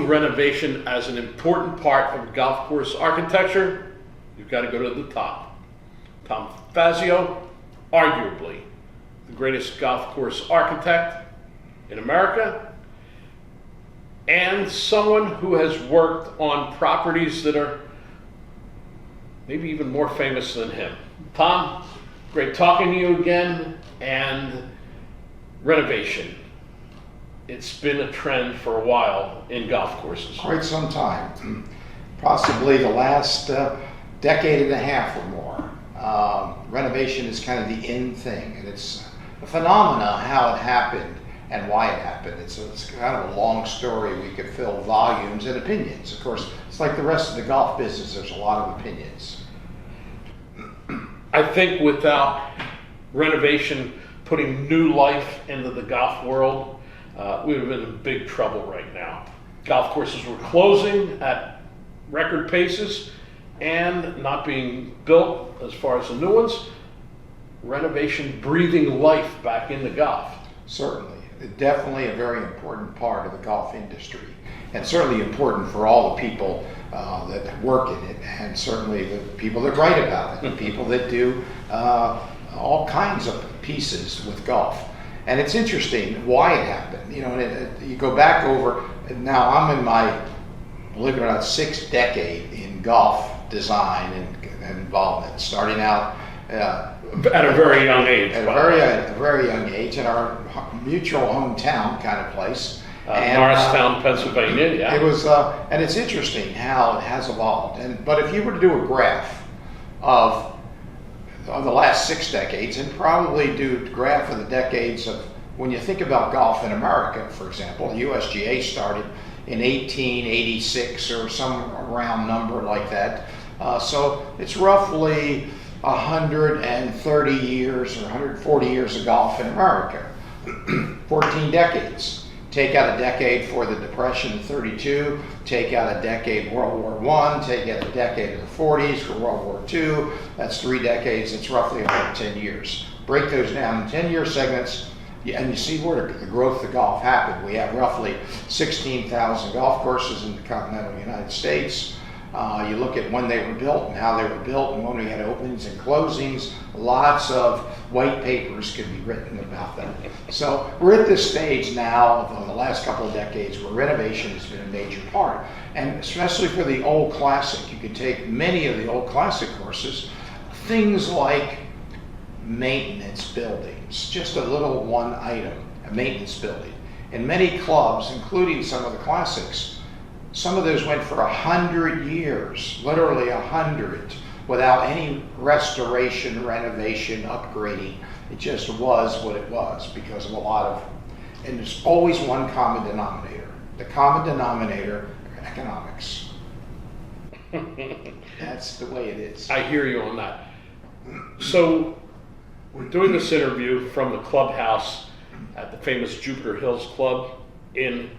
renovation as an important part of golf course architecture, you've got to go to the top. Tom Fazio, arguably the greatest golf course architect in America, and someone who has worked on properties that are maybe even more famous than him. Tom, great talking to you again. And renovation. It's been a trend for a while in golf courses. Quite some time, possibly the last decade and a half or more. Renovation is kind of the in thing, and it's a phenomena how it happened and why it happened. It's kind of a long story. We could fill volumes and opinions. Of course, it's like the rest of the golf business. There's a lot of opinions. I think without renovation putting new life into the golf world, we would have been in big trouble right now. Golf courses were closing at record paces and not being built as far as the new ones. Renovation breathing life back into golf. Certainly. Definitely a very important part of the golf industry, and certainly important for all the people that work in it, and certainly the people that write about it, the people that do all kinds of pieces with golf. And it's interesting why it happened. You know, you go back over, now I'm in my, believe it or not, 6th decade in golf design and involvement, starting out at a very young age. At a very young age, in our mutual hometown kind of place. Morristown, Pennsylvania, yeah. It was, and it's interesting how it has evolved. But if you were to do a graph of the last 6 decades, and probably do a graph of the decades of when you think about golf in America, for example, USGA started in 1886 or some round number like that. So it's roughly 130 years or 140 years of golf in America. 14 decades. Take out a decade for the Depression in 32, take out a decade World War I, take out a decade of the 40s for World War II. That's 3 decades. It's roughly about 10 years. Break those down in 10-year segments, and you see where the growth of golf happened. We have roughly 16,000 golf courses in the continental United States. You look at when they were built and how they were built and when we had openings and closings, lots of white papers could be written about them. So we're at this stage now of the last couple of decades where renovation has been a major part. And especially for the old classic, you could take many of the old classic courses, things like maintenance buildings, just a little one item, a maintenance building. In many clubs, including some of the classics, some of those went for 100 years, literally 100, without any restoration, renovation, upgrading. It just was what it was because of a lot of, and there's always one common denominator. The common denominator, economics. That's the way it is. I hear you on that. So we're doing this interview from the clubhouse at the famous Jupiter Hills Club in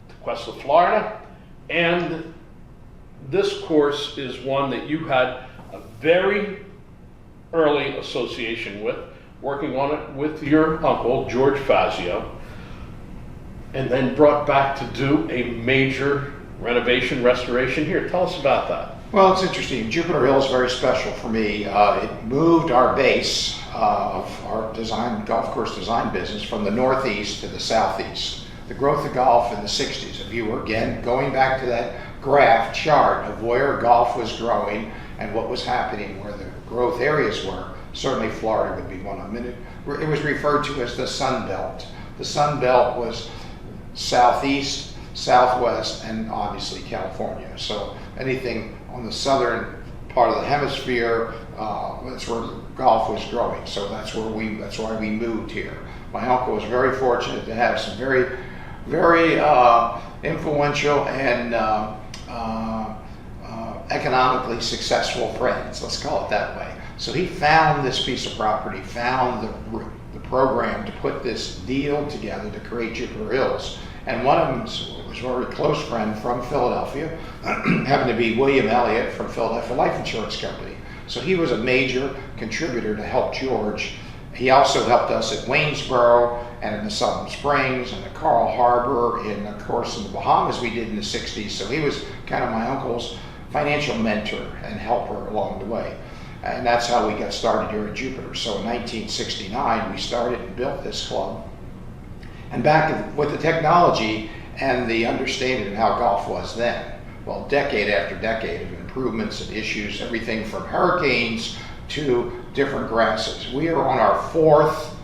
Tequesta, Florida. And this course is one that you had a very early association with, working on it with your uncle, George Fazio, and then brought back to do a major renovation, restoration here. Tell us about that. Well, it's interesting. Jupiter Hill is very special for me. It moved our base of our golf course design business from the Northeast to the Southeast. The growth of golf in the 60s, if you were, again, going back to that graph chart of where golf was growing and what was happening, where the growth areas were, certainly Florida would be one of them. It was referred to as the Sun Belt. The Sun Belt was Southeast, Southwest, and obviously California. So anything on the southern part of the hemisphere, that's where golf was growing. So that's why we moved here. My uncle was very fortunate to have some very influential and economically successful friends, let's call it that way. So he found this piece of property, found the program to put this deal together to create Jupiter Hills. And one of them was a very close friend from Philadelphia, happened to be William Elliott from Philadelphia Life Insurance Company. So he was a major contributor to help George He also helped us at Waynesboro and in the Southern Springs and the Coral Harbor, and of course in the Bahamas we did in the 60s. So he was kind of my uncle's financial mentor and helper along the way. And that's how we got started here at Jupiter. So in 1969 we started and built this club. And back with the technology and the understanding of how golf was then. Well, decade after decade of improvements and issues, everything from hurricanes to different grasses. We are on our fourth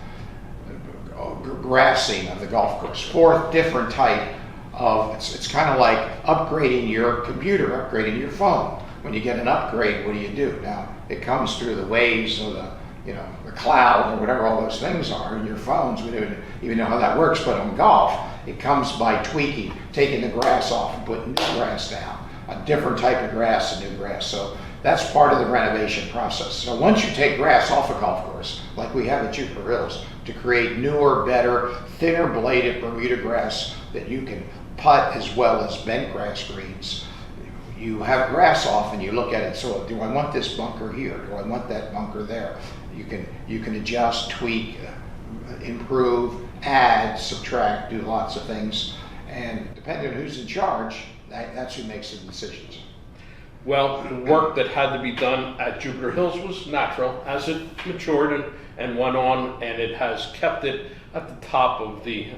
grassing of the golf course, fourth different type of, it's kind of like upgrading your computer, upgrading your phone. When you get an upgrade, what do? Now, it comes through the waves of the cloud or whatever all those things are in your phones. We don't even know how that works, but on golf, it comes by tweaking, taking the grass off and putting new grass down, a different type of grass, a new grass. So that's part of the renovation process. So once you take grass off a golf course, like we have at Jupiter Hills, to create newer, better, thinner bladed Bermuda grass that you can putt as well as bent grass greens, you have grass off and you look at it, so do I want this bunker here? Do I want that bunker there? You can adjust, tweak, improve, add, subtract, do lots of things. And depending on who's in charge, that's who makes the decisions. Well, the work that had to be done at Jupiter Hills was natural as it matured and went on, and it has kept it at the top of the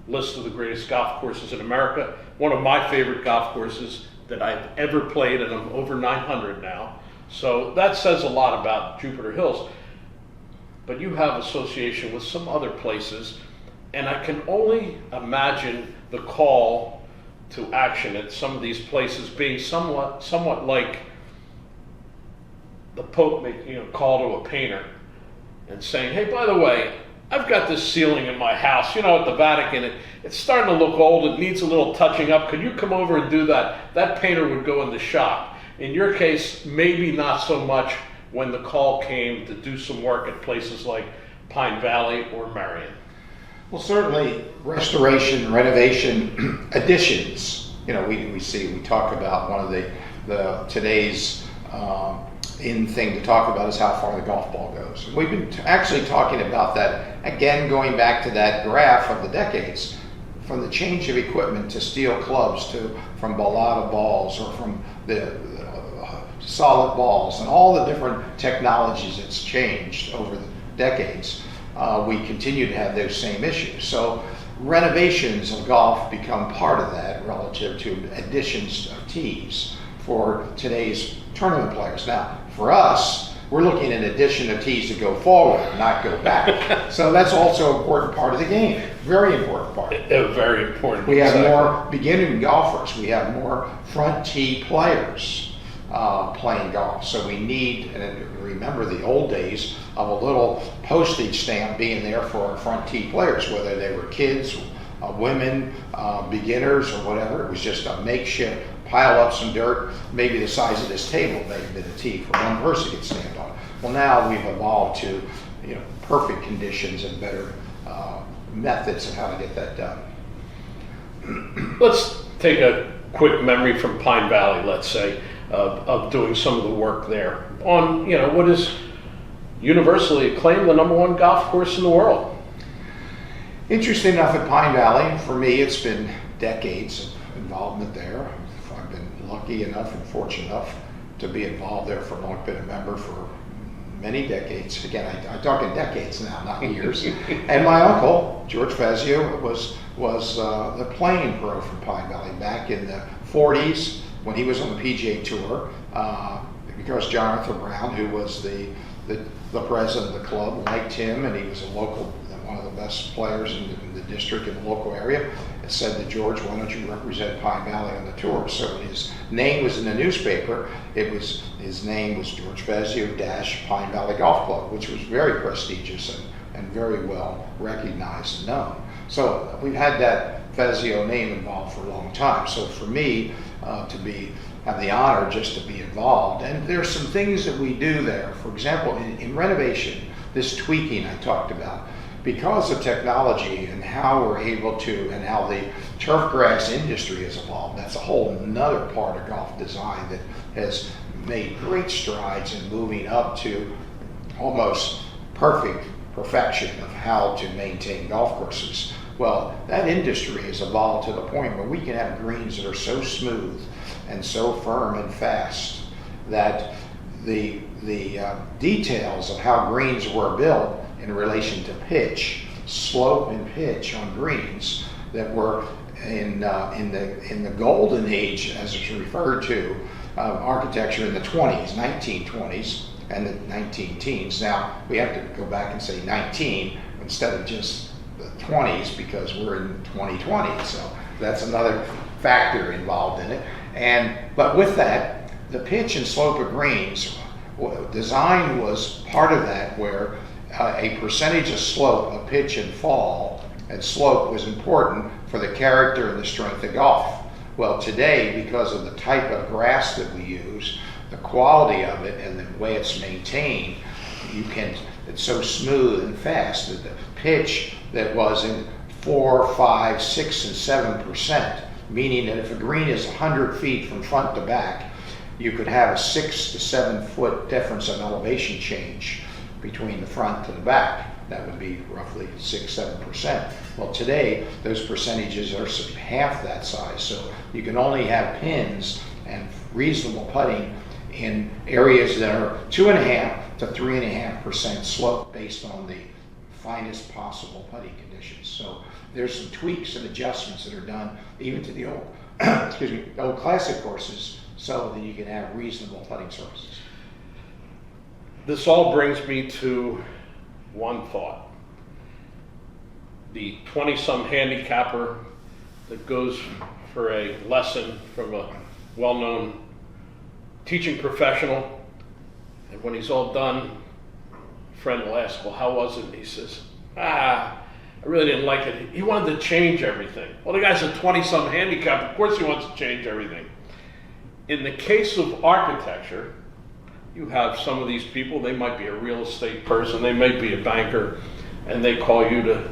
list of the greatest golf courses in America. One of my favorite golf courses that I've ever played, and I'm over 900 now. So that says a lot about Jupiter Hills. But you have association with some other places, and I can only imagine the call to action at some of these places being somewhat like the Pope making a call to a painter and saying, hey, by the way, I've got this ceiling in my house, at the Vatican, it's starting to look old, it needs a little touching up, could you come over and do that? That painter would go into shock. In your case, maybe not so much when the call came to do some work at places like Pine Valley or Marion. Well, certainly restoration, renovation, additions. We talk about one of the today's in thing to talk about is how far the golf ball goes. And we've been actually talking about that again, going back to that graph of the decades, from the change of equipment to steel clubs from Balata balls or from the solid balls and all the different technologies that's changed over the decades. We continue to have those same issues. So renovations of golf become part of that relative to additions of tees for today's tournament players. Now, for us, we're looking at an addition of tees to go forward, not go back. So that's also an important part of the game. Very important part. Very important. We have more beginning golfers. We have more front tee players playing golf. So we need, and remember the old days of a little postage stamp being there for our front tee players, whether they were kids, women, beginners, or whatever. It was just a makeshift, pile up some dirt, maybe the size of this table, maybe the tee for one person could stand on. Well, now we've evolved to perfect conditions and better methods of how to get that done. Let's take a quick memory from Pine Valley, let's say, of doing some of the work there on what is universally acclaimed the #1 golf course in the world. Interesting enough, at Pine Valley, for me, it's been decades of involvement there. I've been lucky enough and fortunate enough to be involved there for long, been a member for many decades. Again, I'm talking decades now, not years. And my uncle, George Fazio, was the playing pro from Pine Valley back in the 40s when he was on the PGA Tour, because Jonathan Brown, who was the president of the club, liked him, and he was a local, one of the best players in the district, in the local area, and said to George, why don't you represent Pine Valley on the tour? So when his name was in the newspaper, his name was George Fazio - Pine Valley Golf Club, which was very prestigious and very well recognized and known. So we've had that Fazio name involved for a long time. So for me, have the honor just to be involved. And there's some things that we do there. For example, in renovation, this tweaking I talked about, because of technology and how we're able to, and how the turf grass industry has evolved, that's a whole nother part of golf design that has made great strides in moving up to almost perfect perfection of how to maintain golf courses. Well, that industry has evolved to the point where we can have greens that are so smooth and so firm and fast that the details of how greens were built in relation to pitch, slope and pitch on greens that were in the golden age, as it's referred to, architecture in the 20s, 1920s, and the 19 teens. Now we have to go back and say 19 instead of just the 20s because we're in 2020. So that's another factor involved in it. But with that, the pitch and slope of greens, design was part of that, where a percentage of slope, of pitch and fall, and slope was important for the character and the strength of golf. Well, today, because of the type of grass that we use, the quality of it, and the way it's maintained, it's so smooth and fast that the pitch that was in 4, 5, 6, and 7%, meaning that if a green is 100 feet from front to back, you could have a 6 to 7 foot difference of elevation change between the front to the back. That would be roughly 6, 7%. Well, today, those percentages are half that size. So you can only have pins and reasonable putting in areas that are 2.5 to 3.5% slope based on the finest possible putting conditions. So there's some tweaks and adjustments that are done even to the old, old classic courses, so that you can have reasonable putting surfaces. This all brings me to one thought. The 20-some handicapper that goes for a lesson from a well-known teaching professional, and when he's all done, a friend will ask, well, how was it? And he says, I really didn't like it. He wanted to change everything. Well, the guy's a 20-some handicap. Of course he wants to change everything. In the case of architecture, you have some of these people, they might be a real estate person, they might be a banker, and they call you to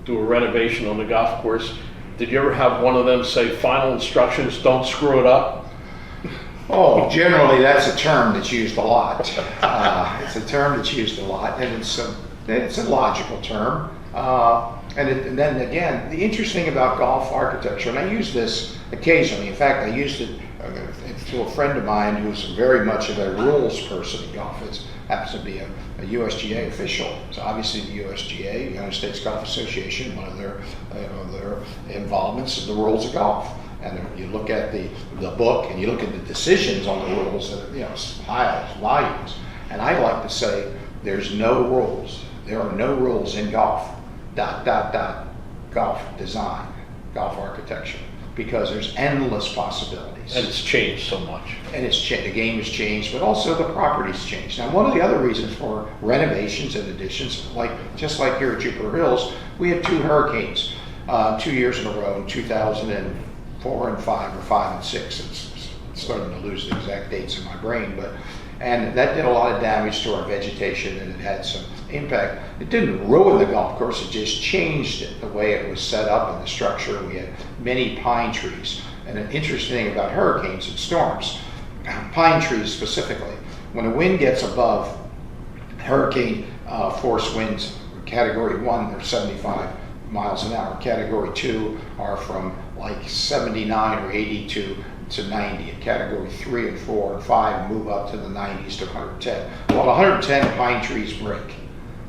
do a renovation on the golf course. Did you ever have one of them say, final instructions, don't screw it up? Oh, generally that's a term that's used a lot. It's a term that's used a lot, and it's a logical term. And then again, the interesting thing about golf architecture, and I use this occasionally, in fact I used it to a friend of mine who's very much of a rules person in golf. It happens to be a USGA official. So obviously the USGA, United States Golf Association, one of their involvements is the rules of golf. And you look at the book and you look at the decisions on the rules, piles, volumes. And I like to say there's no rules. There are no rules in golf. ... Golf design, golf architecture, because there's endless possibilities. And it's changed so much. And it's changed. The game has changed, but also the property's changed. Now, one of the other reasons for renovations and additions, just like here at Jupiter Hills, we had 2 hurricanes 2 years in a row in 2004 and 5, or 5 and 6. It's starting to lose the exact dates in my brain, and that did a lot of damage to our vegetation, and it had some impact. It didn't ruin the golf course, it just changed it, the way it was set up and the structure. We had many pine trees. And an interesting thing about hurricanes and storms, pine trees specifically, when the wind gets above hurricane force winds, category 1, they're 75 miles an hour. Category 2 are from like 79 or 82 to 90. And category 3 and 4 and 5 move up to the 90s to 110. Well, 110 pine trees break.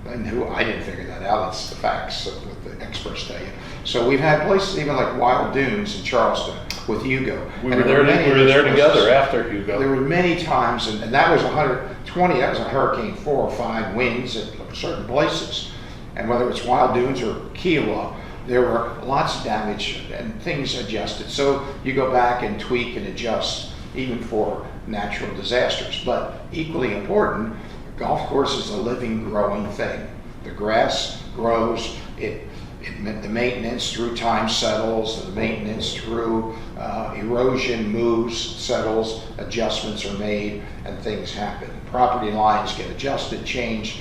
And I didn't figure that out. That's the facts of what the experts tell you. So we've had places even like Wild Dunes in Charleston with Hugo. We were there together after Hugo. There were many times, and that was 120. That was a Hurricane 4 or 5 winds at certain places. And whether it's Wild Dunes or Kiowa, there were lots of damage and things adjusted. So you go back and tweak and adjust even for natural disasters. But equally important, golf course is a living, growing thing. The grass grows, the maintenance through time settles, the maintenance through erosion moves, settles, adjustments are made, and things happen. Property lines get adjusted, changed.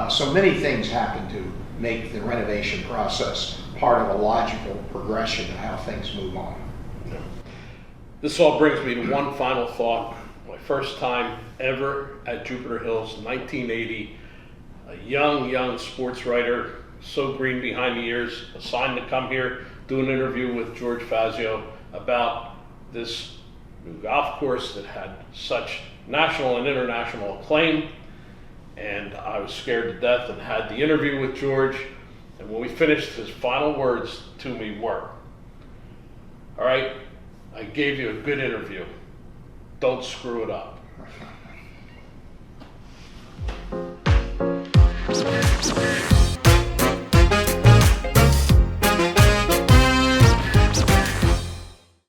So many things happen to make the renovation process part of a logical progression of how things move on. This all brings me to one final thought. My first time ever at Jupiter Hills, 1980. a young sports writer, so green behind the ears, assigned to come here, do an interview with George Fazio about this new golf course that had such national and international acclaim. And I was scared to death and had the interview with George. And when we finished, his final words to me were, "All right, I gave you a good interview. Don't screw it up."